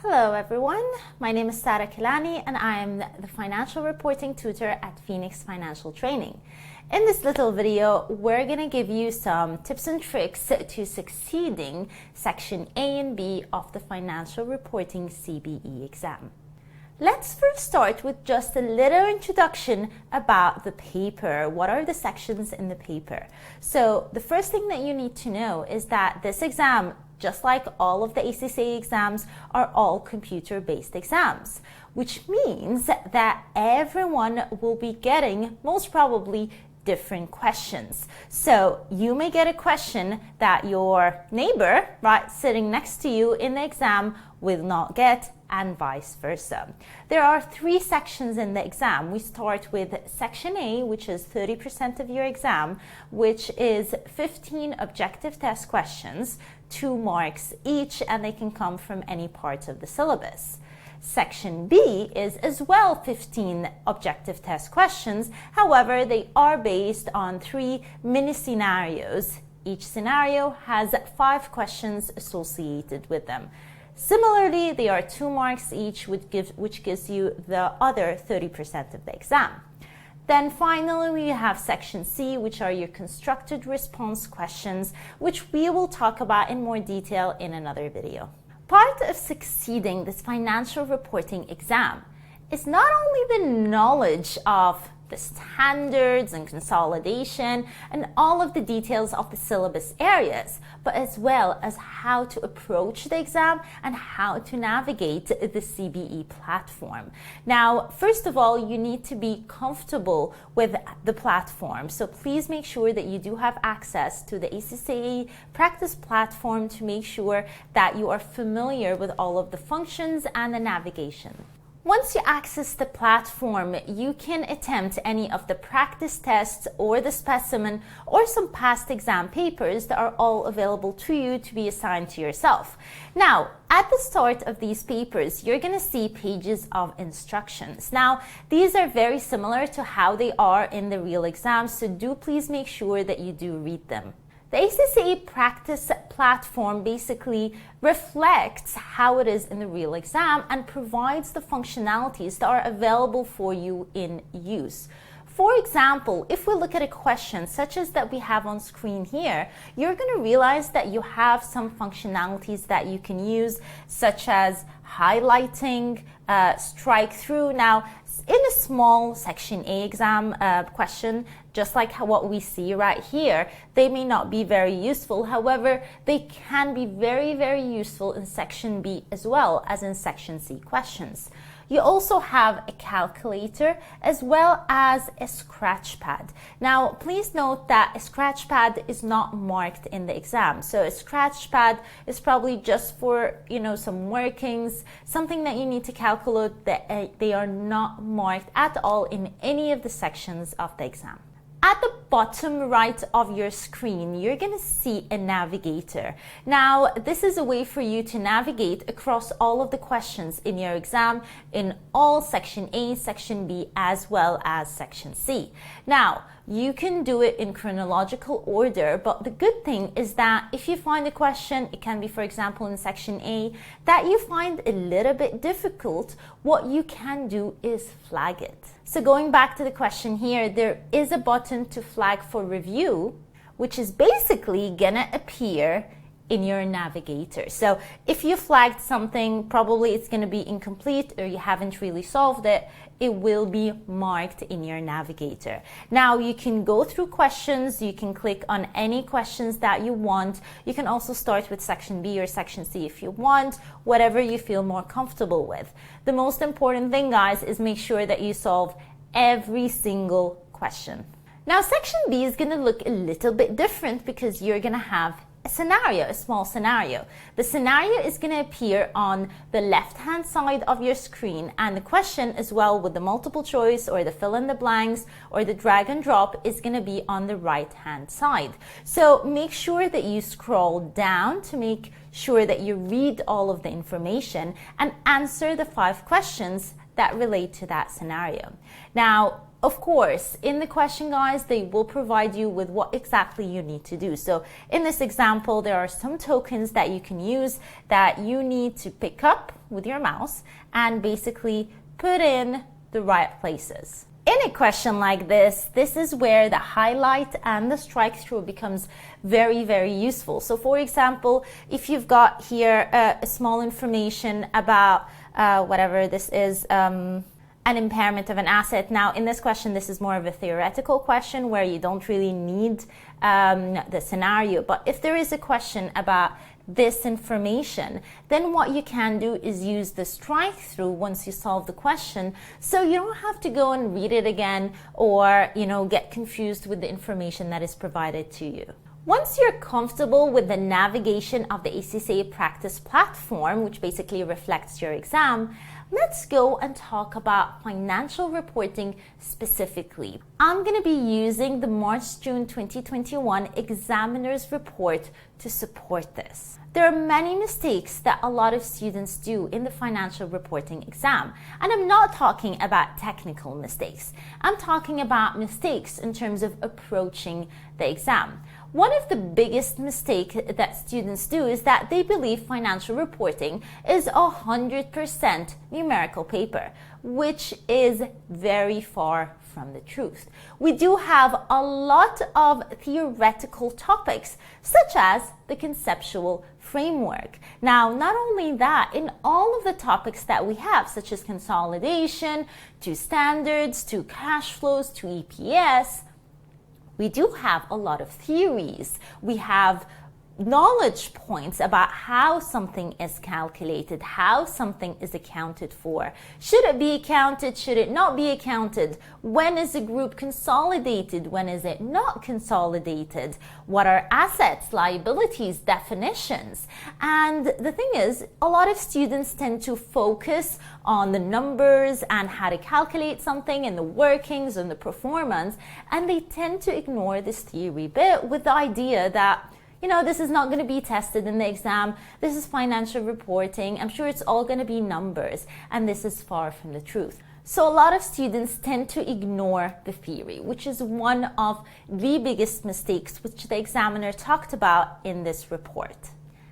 Hello everyone, my name is Sarah Kelani and I am the financial reporting tutor at Phoenix Financial Training. In this little video, we're going to give you some tips and tricks to succeeding Section A and B of the Financial Reporting CBE exam. Let's first start with just a little introduction about the paper. What are the sections in the paper? So the first thing that you need to know is that this exam, just like all of the ACCA exams, are all computer-based exams, which means that everyone will be getting most probably different questions. So you may get a question that your neighbor, right, sitting next to you in the exam will not get, and vice versa. There are 3 sections in the exam. We start with Section A, which is 30% of your exam, which is 15 objective test questions, 2 marks each, and they can come from any part of the syllabus. Section B is as well 15 objective test questions. However, they are based on 3 mini scenarios. Each scenario has 5 questions associated with them. Similarly, they are 2 marks each, which gives you the other 30% of the exam. Then finally, we have Section C, which are your constructed response questions, which we will talk about in more detail in another video. Part of succeeding this financial reporting exam is not only the knowledge of the standards and consolidation and all of the details of the syllabus areas, but as well as how to approach the exam and how to navigate the CBE platform. Now, first of all, you need to be comfortable with the platform. So please make sure that you do have access to the ACCA practice platform to make sure that you are familiar with all of the functions and the navigation. Once you access the platform, you can attempt any of the practice tests or the specimen or some past exam papers that are all available to you to be assigned to yourself. Now, at the start of these papers, you're going to see pages of instructions. Now, these are very similar to how they are in the real exam, so do please make sure that you do read them. The ACCA practice platform basically reflects how it is in the real exam and provides the functionalities that are available for you in use. For example, if we look at a question such as that we have on screen here, you're going to realize that you have some functionalities that you can use, such as highlighting, strike through. Now, in a small Section A exam question, just like what we see right here, they may not be very useful. However, they can be very, very useful in Section B as well as in Section C questions. You also have a calculator as well as a scratch pad. Now, please note that a scratch pad is not marked in the exam. So a scratch pad is probably just for, some workings, something that you need to calculate, that they are not marked at all in any of the sections of the exam. At the bottom right of your screen, you're going to see a navigator. Now, this is a way for you to navigate across all of the questions in your exam in all Section A, Section B, as well as Section C. Now, you can do it in chronological order, but the good thing is that if you find a question, it can be, for example, in Section A, that you find a little bit difficult, what you can do is flag it. So going back to the question here, there is a button to flag for review, which is basically gonna appear in your navigator. So if you flagged something, probably it's going to be incomplete or you haven't really solved it, it will be marked in your navigator. Now you can go through questions, you can click on any questions that you want. You can also start with Section B or Section C if you want, whatever you feel more comfortable with. The most important thing, guys, is make sure that you solve every single question. Now Section B is going to look a little bit different because you're going to have a scenario, a small scenario. The scenario is going to appear on the left-hand side of your screen, and the question as well with the multiple choice or the fill in the blanks or the drag and drop is going to be on the right-hand side. So make sure that you scroll down to make sure that you read all of the information and answer the 5 questions that relate to that scenario. Now, Of course, in the question, guys, they will provide you with what exactly you need to do. So in this example, there are some tokens that you can use that you need to pick up with your mouse and basically put in the right places. In a question like this is where the highlight and the strike through becomes very, very useful. So for example, if you've got here a small information about whatever this is, an impairment of an asset. Now in this question, this is more of a theoretical question where you don't really need the scenario. But if there is a question about this information, then what you can do is use the strike through once you solve the question, so you don't have to go and read it again or get confused with the information that is provided to you. Once you're comfortable with the navigation of the ACCA practice platform, which basically reflects your exam, let's go and talk about financial reporting specifically. I'm going to be using the March-June 2021 examiner's report to support this. There are many mistakes that a lot of students do in the financial reporting exam. And I'm not talking about technical mistakes. I'm talking about mistakes in terms of approaching the exam. One of the biggest mistakes that students do is that they believe financial reporting is 100% numerical paper, which is very far from the truth. We do have a lot of theoretical topics, such as the conceptual framework. Now, not only that, in all of the topics that we have, such as consolidation, to standards, to cash flows, to EPS, we do have a lot of theories. We have knowledge points about how something is calculated, how something is accounted for. Should it be accounted? Should it not be accounted? When is a group consolidated? When is it not consolidated? What are assets, liabilities, definitions? And the thing is, a lot of students tend to focus on the numbers and how to calculate something and the workings and the performance, and they tend to ignore this theory bit with the idea that this is not going to be tested in the exam. This is financial reporting. I'm sure it's all going to be numbers. And this is far from the truth. So a lot of students tend to ignore the theory, which is one of the biggest mistakes which the examiner talked about in this report.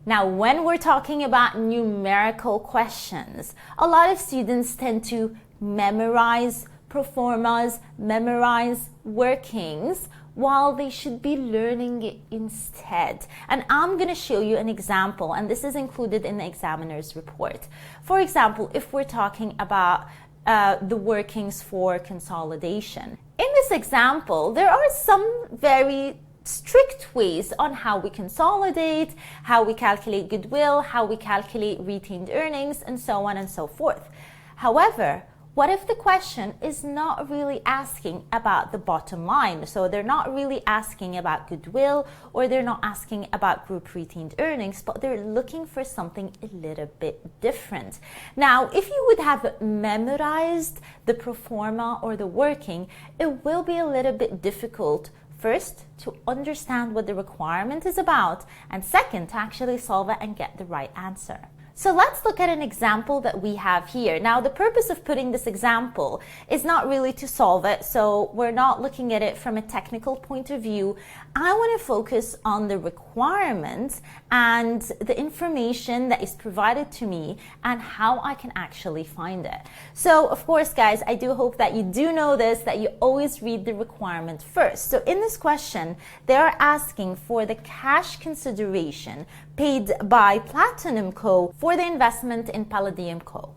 Now, when we're talking about numerical questions, a lot of students tend to memorize proformas, memorize workings, while they should be learning it instead. And I'm going to show you an example, and this is included in the examiner's report. For example, if we're talking about the workings for consolidation. In this example, there are some very strict ways on how we consolidate, how we calculate goodwill, how we calculate retained earnings, and so on and so forth. However, what if the question is not really asking about the bottom line? So they're not really asking about goodwill, or they're not asking about group retained earnings, but they're looking for something a little bit different. Now, if you would have memorized the pro forma or the working, it will be a little bit difficult, first, to understand what the requirement is about, and second, to actually solve it and get the right answer. So let's look at an example that we have here. Now, the purpose of putting this example is not really to solve it, so we're not looking at it from a technical point of view. I want to focus on the requirements and the information that is provided to me and how I can actually find it. So, of course, guys, I do hope that you do know this, that you always read the requirement first. So in this question, they're asking for the cash consideration paid by Platinum Co. for the investment in Palladium Co.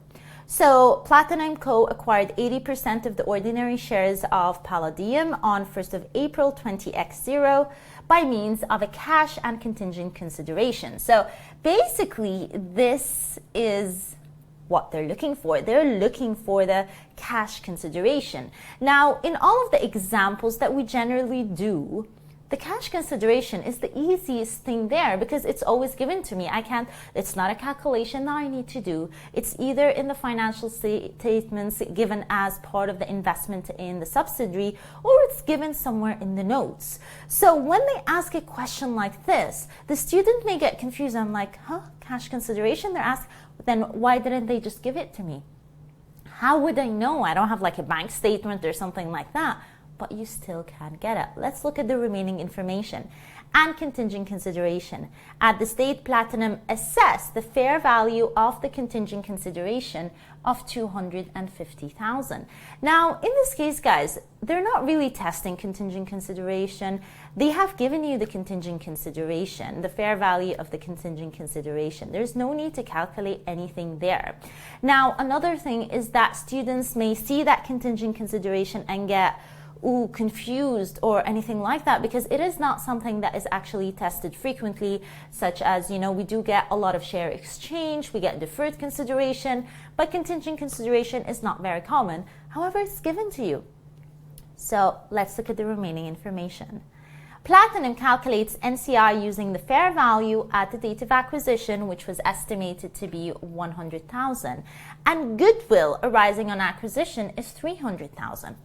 So Platinum Co. acquired 80% of the ordinary shares of Palladium on 1st of April 20x0 by means of a cash and contingent consideration. So basically, this is what they're looking for. They're looking for the cash consideration. Now, in all of the examples that we generally do, the cash consideration is the easiest thing there because it's always given to me. It's not a calculation that I need to do. It's either in the financial statements given as part of the investment in the subsidiary, or it's given somewhere in the notes. So when they ask a question like this, the student may get confused. I'm like, cash consideration? They're asked, then why didn't they just give it to me? How would I know? I don't have like a bank statement or something like that, but you still can get it. Let's look at the remaining information. And contingent consideration. At the state, Platinum assessed the fair value of the contingent consideration of $250,000. Now, in this case, guys, they're not really testing contingent consideration. They have given you the contingent consideration, the fair value of the contingent consideration. There's no need to calculate anything there. Now, another thing is that students may see that contingent consideration and get confused or anything like that, because it is not something that is actually tested frequently, such as, we do get a lot of share exchange, we get deferred consideration, but contingent consideration is not very common. However, it's given to you. So let's look at the remaining information. Platinum calculates NCI using the fair value at the date of acquisition, which was estimated to be $100,000, and goodwill arising on acquisition is $300,000.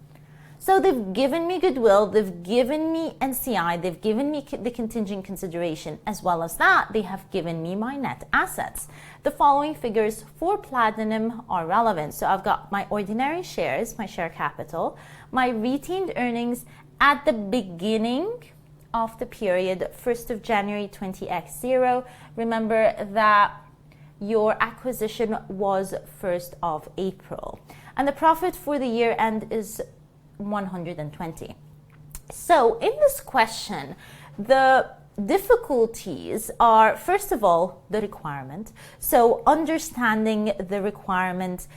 So they've given me goodwill, they've given me NCI, they've given me the contingent consideration. As well as that, they have given me my net assets. The following figures for Platinum are relevant. So I've got my ordinary shares, my share capital, my retained earnings at the beginning of the period, 1st of January 20x0. Remember that your acquisition was 1st of April. And the profit for the year end is 120. So in this question, the difficulties are, first of all, the requirement. So understanding the requirement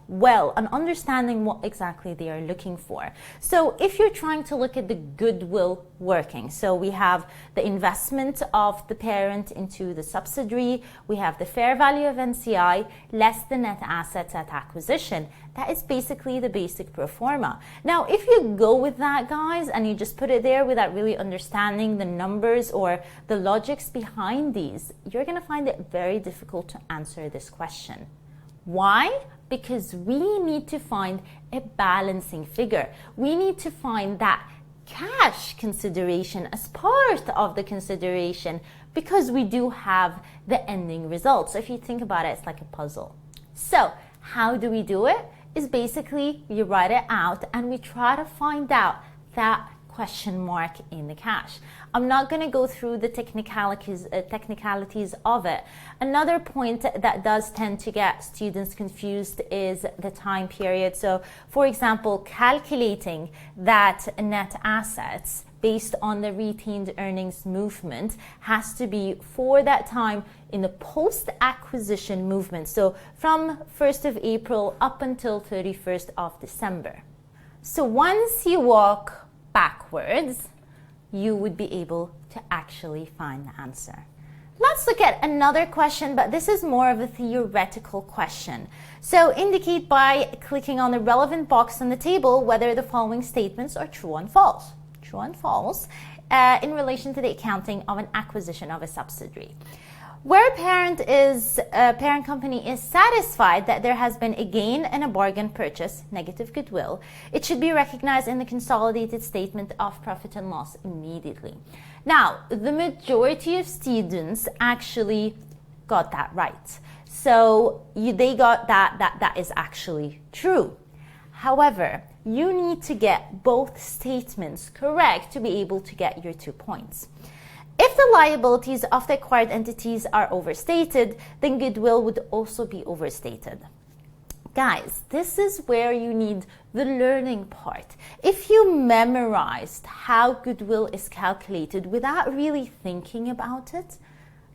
well and understanding what exactly they are looking for. So if you're trying to look at the goodwill working, so we have the investment of the parent into the subsidiary, we have the fair value of NCI less the net assets at acquisition. That is basically the basic pro forma. Now, if you go with that, guys, and you just put it there without really understanding the numbers or the logics behind these, you're going to find it very difficult to answer this question. Why? Because we need to find a balancing figure. We need to find that cash consideration as part of the consideration, because we do have the ending result. So if you think about it, it's like a puzzle. So how do we do it? Is basically you write it out and we try to find out that question mark in the cash. I'm not going to go through the technicalities of it. Another point that does tend to get students confused is the time period. So, for example, calculating that net assets based on the retained earnings movement has to be for that time in the post-acquisition movement. So from 1st of April up until 31st of December. So once you walk backwards, you would be able to actually find the answer. Let's look at another question, but this is more of a theoretical question. So indicate by clicking on the relevant box on the table whether the following statements are true and false. True and false in relation to the accounting of an acquisition of a subsidiary. Where a parent company is satisfied that there has been a gain in a bargain purchase, negative goodwill, it should be recognized in the consolidated statement of profit and loss immediately. Now, the majority of students actually got that right. So they got that is actually true. However, you need to get both statements correct to be able to get your 2 points. If the liabilities of the acquired entities are overstated, then goodwill would also be overstated. Guys, this is where you need the learning part. If you memorized how goodwill is calculated without really thinking about it,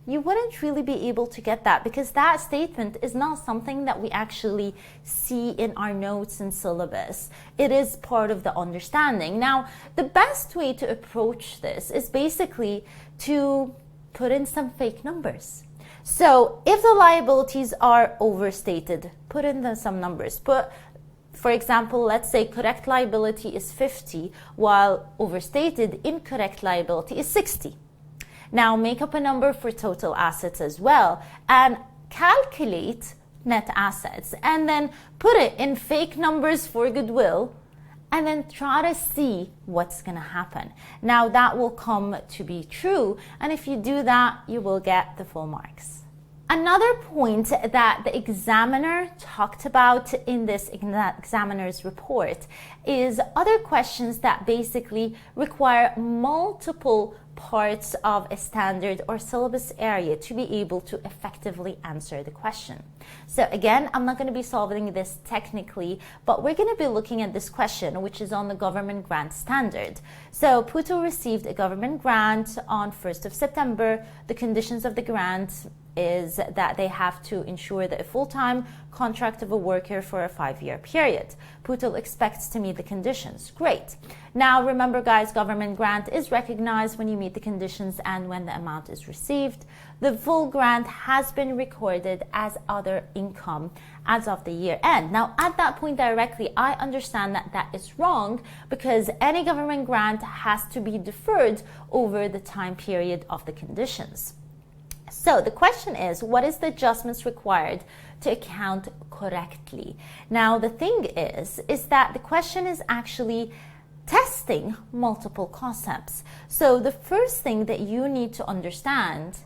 you wouldn't really be able to get that, because that statement is not something that we actually see in our notes and syllabus. It is part of the understanding. Now, the best way to approach this is basically to put in some fake numbers. So if the liabilities are overstated, put in some numbers. For example, let's say correct liability is 50, while overstated incorrect liability is 60. Now make up a number for total assets as well and calculate net assets, and then put it in fake numbers for goodwill, and then try to see what's going to happen. Now that will come to be true, and if you do that, you will get the full marks. Another point that the examiner talked about in this examiner's report is other questions that basically require multiple parts of a standard or syllabus area to be able to effectively answer the question. So again, I'm not going to be solving this technically, but we're going to be looking at this question, which is on the government grant standard. So PUTO received a government grant on 1st of September. The conditions of the grant is that they have to ensure that a full-time contract of a worker for a 5-year period. PUTO expects to meet the conditions. Great. Now remember guys, government grant is recognized when you meet the conditions and when the amount is received. The full grant has been recorded as other income as of the year end. Now at that point directly, I understand that that is wrong because any government grant has to be deferred over the time period of the conditions. So the question is, what is the adjustments required to account correctly? Now the thing is that the question is actually testing multiple concepts. So the first thing that you need to understand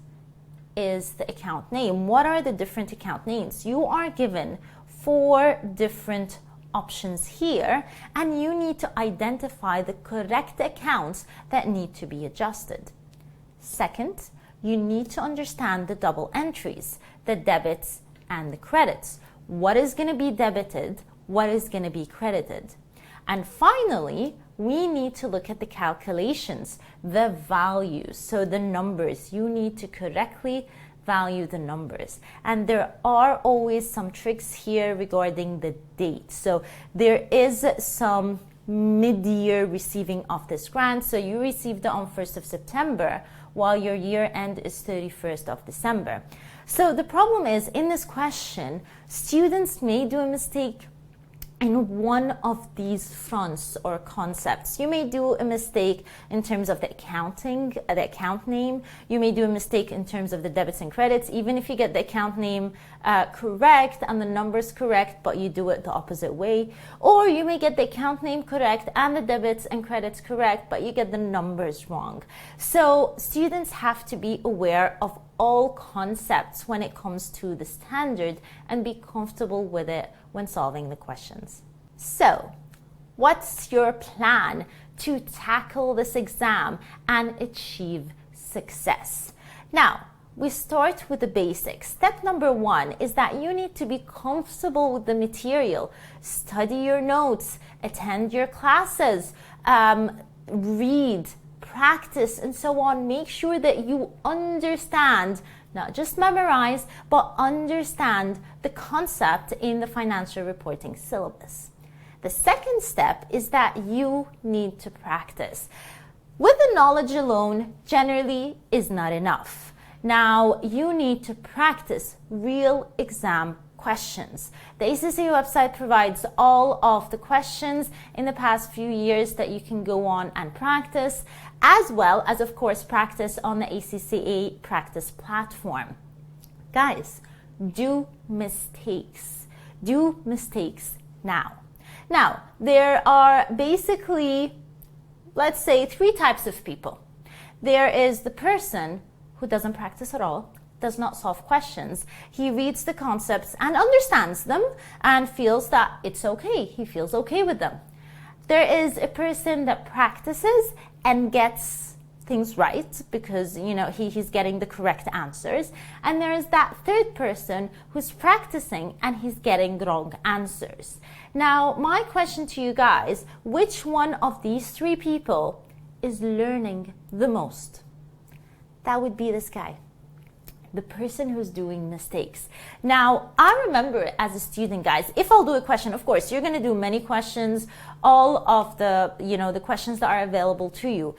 is the account name. What are the different account names? You are given 4 different options here, and you need to identify the correct accounts that need to be adjusted. Second, you need to understand the double entries, the debits and the credits. What is going to be debited? What is going to be credited? And finally, we need to look at the calculations, the values. So the numbers, you need to correctly value the numbers. And there are always some tricks here regarding the date. So there is some mid-year receiving of this grant. So you received it on 1st of September, while your year end is 31st of December. So the problem is, in this question, students may do a mistake in one of these fronts or concepts. You may do a mistake in terms of the accounting, the account name. You may do a mistake in terms of the debits and credits, even if you get the account name correct and the numbers correct, but you do it the opposite way. Or you may get the account name correct and the debits and credits correct, but you get the numbers wrong. So students have to be aware of all concepts when it comes to the standard and be comfortable with it when solving the questions. So, what's your plan to tackle this exam and achieve success? Now, we start with the basics. Step number 1 is that you need to be comfortable with the material. Study your notes, attend your classes, read, practice, and so on. Make sure that you understand, not just memorize, but understand the concept in the financial reporting syllabus. The second step is that you need to practice. With the knowledge alone, generally is not enough. Now, you need to practice real exam questions. The ACCA website provides all of the questions in the past few years that you can go on and practice, as well as, of course, practice on the ACCA practice platform. Guys, do mistakes. Do mistakes now. Now, there are basically, let's say, 3 types of people. There is the person who doesn't practice at all, does not solve questions. He reads the concepts and understands them and feels that it's okay. He feels okay with them. There is a person that practices and gets things right because, you know, he's getting the correct answers. And there is that third person who's practicing and he's getting the wrong answers. Now, my question to you guys, which one of these 3 people is learning the most? That would be this guy, the person who's doing mistakes. Now, I remember as a student, guys, if I'll do a question, of course, you're going to do many questions, all of the, the questions that are available to you.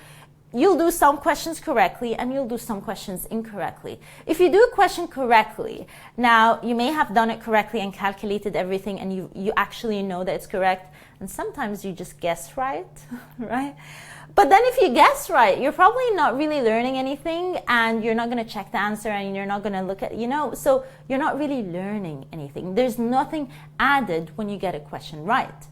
You'll do some questions correctly and you'll do some questions incorrectly. If you do a question correctly, now you may have done it correctly and calculated everything and you actually know that it's correct. And sometimes you just guess right, right? But then if you guess right, you're probably not really learning anything and you're not going to check the answer and you're not going to look at, so you're not really learning anything. There's nothing added when you get a question right.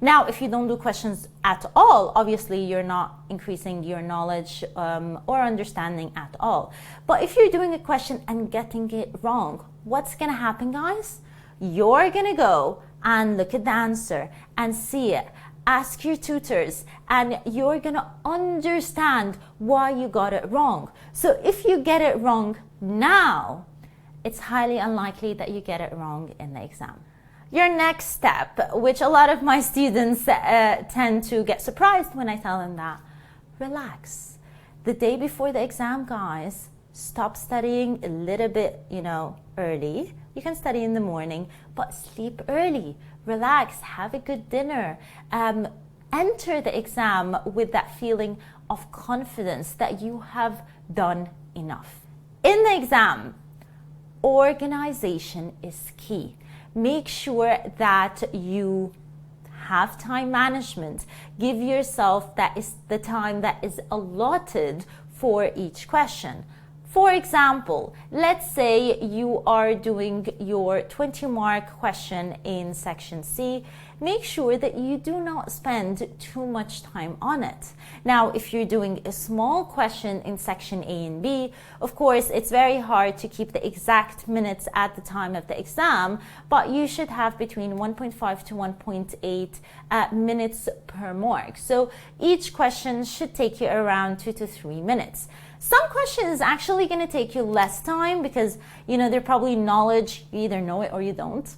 Now, if you don't do questions at all, obviously you're not increasing your knowledge or understanding at all. But if you're doing a question and getting it wrong, what's going to happen, guys? You're going to go and look at the answer and see it. Ask your tutors, and you're going to understand why you got it wrong. So if you get it wrong now, it's highly unlikely that you get it wrong in the exam. Your next step, which a lot of my students tend to get surprised when I tell them that, relax. The day before the exam, guys, stop studying a little bit, early. You can study in the morning, but sleep early. Relax, have a good dinner. Enter the exam with that feeling of confidence that you have done enough. In the exam, organization is key. Make sure that you have time management. Give yourself the time that is allotted for each question. For example, let's say you are doing your 20-mark question in section C. Make sure that you do not spend too much time on it. Now, if you're doing a small question in section A and B, of course, it's very hard to keep the exact minutes at the time of the exam, but you should have between 1.5 to 1.8 minutes per mark. So each question should take you around 2 to 3 minutes. Some questions actually going to take you less time because, they're probably knowledge, you either know it or you don't.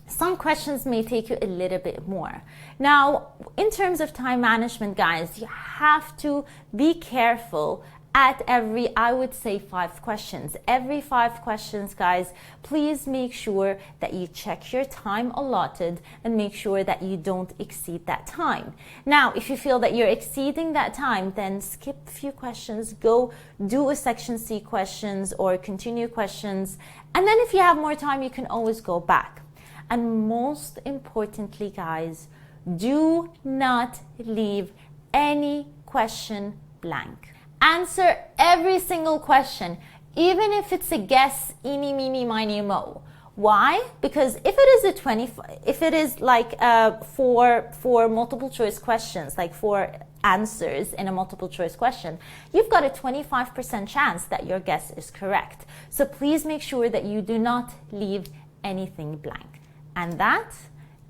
Some questions may take you a little bit more. Now, in terms of time management, guys, you have to be careful at every, I would say, 5 questions. Every 5 questions, guys, please make sure that you check your time allotted and make sure that you don't exceed that time. Now, if you feel that you're exceeding that time, then skip a few questions, go do a section C questions or continue questions. And then if you have more time, you can always go back. And most importantly, guys, do not leave any question blank. Answer every single question, even if it's a guess, eeny, meeny, miny, mo. Why? Because if it is like four multiple choice questions, like 4 answers in a multiple choice question, you've got a 25% chance that your guess is correct. So please make sure that you do not leave anything blank. And that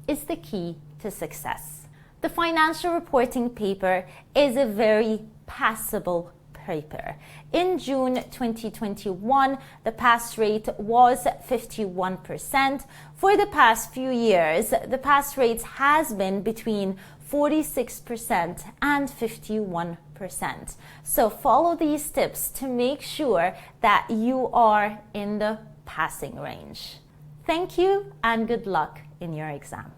is the key to success. The financial reporting paper is a very passable paper. In June 2021, the pass rate was 51%. For the past few years, the pass rate has been between 46% and 51%. So follow these tips to make sure that you are in the passing range. Thank you and good luck in your exam.